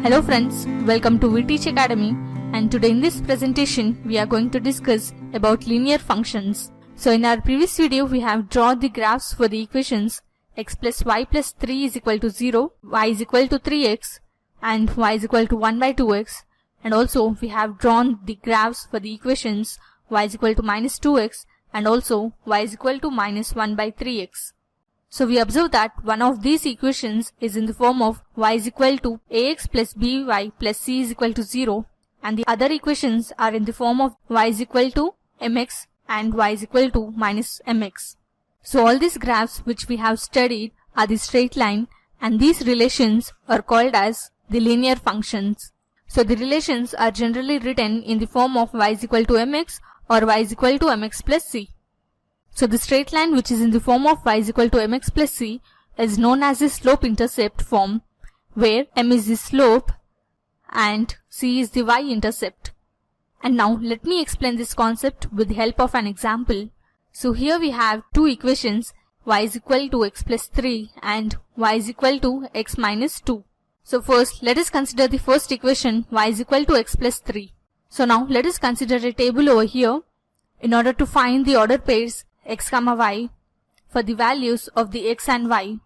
Hello friends, welcome to VTeach Academy, and today in this presentation we are going to discuss about linear functions. So in our previous video we have drawn the graphs for the equations x plus y plus 3 is equal to 0, y is equal to 3x and y is equal to 1 by 2x, and also we have drawn the graphs for the equations y is equal to minus 2x and also y is equal to minus 1 by 3x. So we observe that one of these equations is in the form of y is equal to ax plus by plus c is equal to 0, and the other equations are in the form of y is equal to mx and y is equal to minus mx. So all these graphs which we have studied are the straight line, and these relations are called as the linear functions. So the relations are generally written in the form of y is equal to mx or y is equal to mx plus c. So the straight line which is in the form of y is equal to mx plus c is known as the slope-intercept form, where m is the slope and c is the y-intercept. And now let me explain this concept with the help of an example. So here we have two equations, y is equal to x plus 3 and y is equal to x minus 2. So first let us consider the first equation, y is equal to x plus 3. So now let us consider a table over here in order to find the order pairs x comma y for the values of the x and y.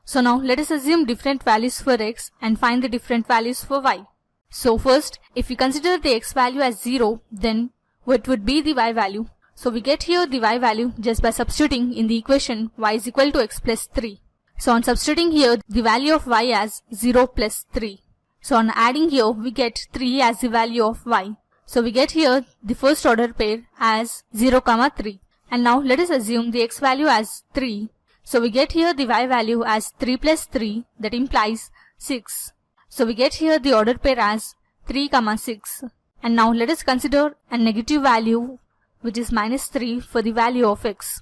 So now let us assume different values for x and find the different values for y. So first, if we consider the x value as 0, then what would be the y value? So we get here the y value just by substituting in the equation y is equal to x plus 3. So on substituting here the value of y as 0 plus 3. So on adding here we get 3 as the value of y. So we get here the first order pair as 0 comma 3. And now let us assume the x value as 3. So we get here the y value as 3 plus 3, that implies 6. So we get here the order pair as 3 comma 6. And now let us consider a negative value which is minus 3 for the value of x.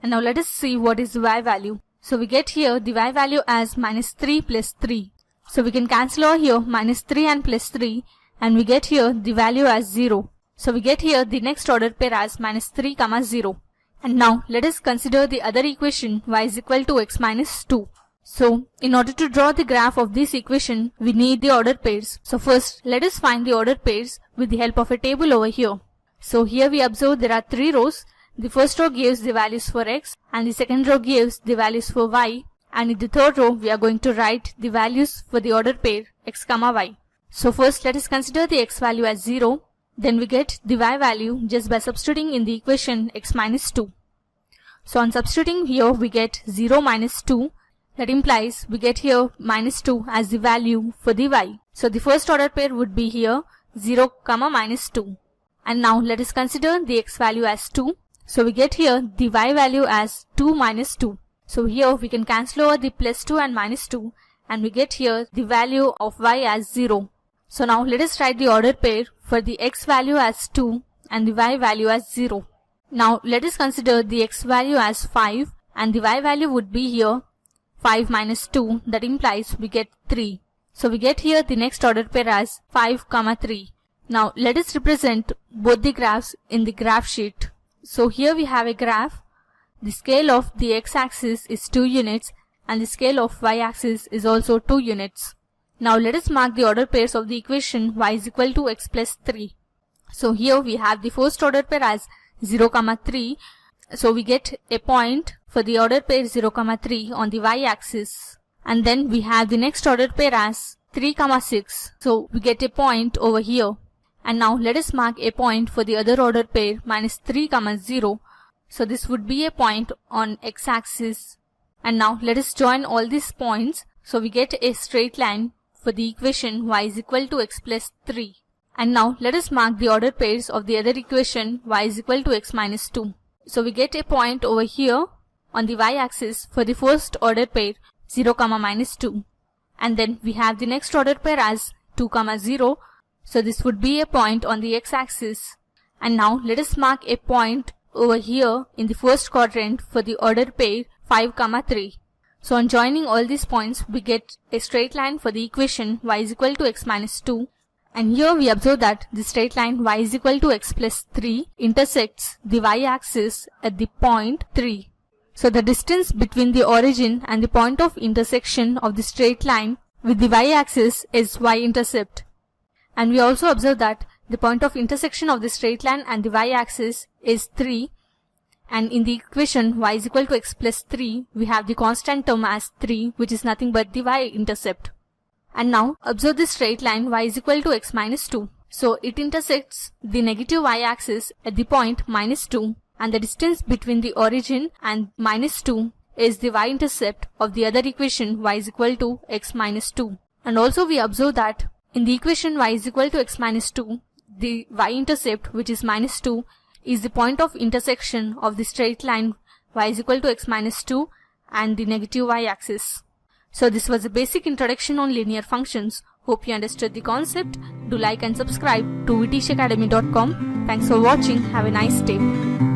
And now let us see what is the y value. So we get here the y value as minus 3 plus 3. So we can cancel over here minus 3 and plus 3, and we get here the value as 0. So we get here the next order pair as minus 3 comma 0. And now let us consider the other equation y is equal to x minus 2. So in order to draw the graph of this equation, we need the order pairs. So first let us find the order pairs with the help of a table over here. So here we observe there are 3 rows. The first row gives the values for x and the second row gives the values for y, and in the third row we are going to write the values for the order pair x comma y. So first let us consider the x value as 0. Then we get the y value just by substituting in the equation x minus 2. So on substituting here we get 0 minus 2. That implies we get here minus 2 as the value for the y. So the first order pair would be here 0 comma minus 2. And now let us consider the x value as 2. So we get here the y value as 2 minus 2. So here we can cancel over the plus 2 and minus 2, and we get here the value of y as 0. So now let us write the order pair for the x value as 2 and the y value as 0. Now let us consider the x value as 5 and the y value would be here 5 minus 2, that implies we get 3. So we get here the next order pair as 5 comma 3. Now let us represent both the graphs in the graph sheet. So here we have a graph. The scale of the x-axis is 2 units and the scale of y-axis is also 2 units. Now let us mark the order pairs of the equation y is equal to x plus 3. So here we have the first order pair as 0 comma 3. So we get a point for the order pair 0 comma 3 on the y-axis. And then we have the next order pair as 3 comma 6. So we get a point over here. And now let us mark a point for the other order pair minus 3 comma 0. So this would be a point on x-axis. And now let us join all these points. So we get a straight line for the equation y is equal to x plus 3. And now let us mark the order pairs of the other equation y is equal to x minus 2. So we get a point over here on the y-axis for the first order pair 0 comma minus 2. And then we have the next order pair as 2 comma 0. So this would be a point on the x-axis. And now let us mark a point over here in the first quadrant for the order pair 5 comma 3. So on joining all these points we get a straight line for the equation y is equal to x minus 2. And here we observe that the straight line y is equal to x plus 3 intersects the y-axis at the point 3. So the distance between the origin and the point of intersection of the straight line with the y-axis is y-intercept. And we also observe that the point of intersection of the straight line and the y-axis is 3, and in the equation y is equal to x plus 3, we have the constant term as 3, which is nothing but the y-intercept. And now observe the straight line y is equal to x minus 2. So it intersects the negative y-axis at the point minus 2, and the distance between the origin and minus 2 is the y-intercept of the other equation y is equal to x minus 2. And also we observe that in the equation y is equal to x minus 2, the y-intercept, which is minus 2, is the point of intersection of the straight line y is equal to x minus 2 and the negative y-axis. So this was a basic introduction on linear functions. Hope you understood the concept. Do like and subscribe to vtcacademy.com. Thanks for watching. Have a nice day.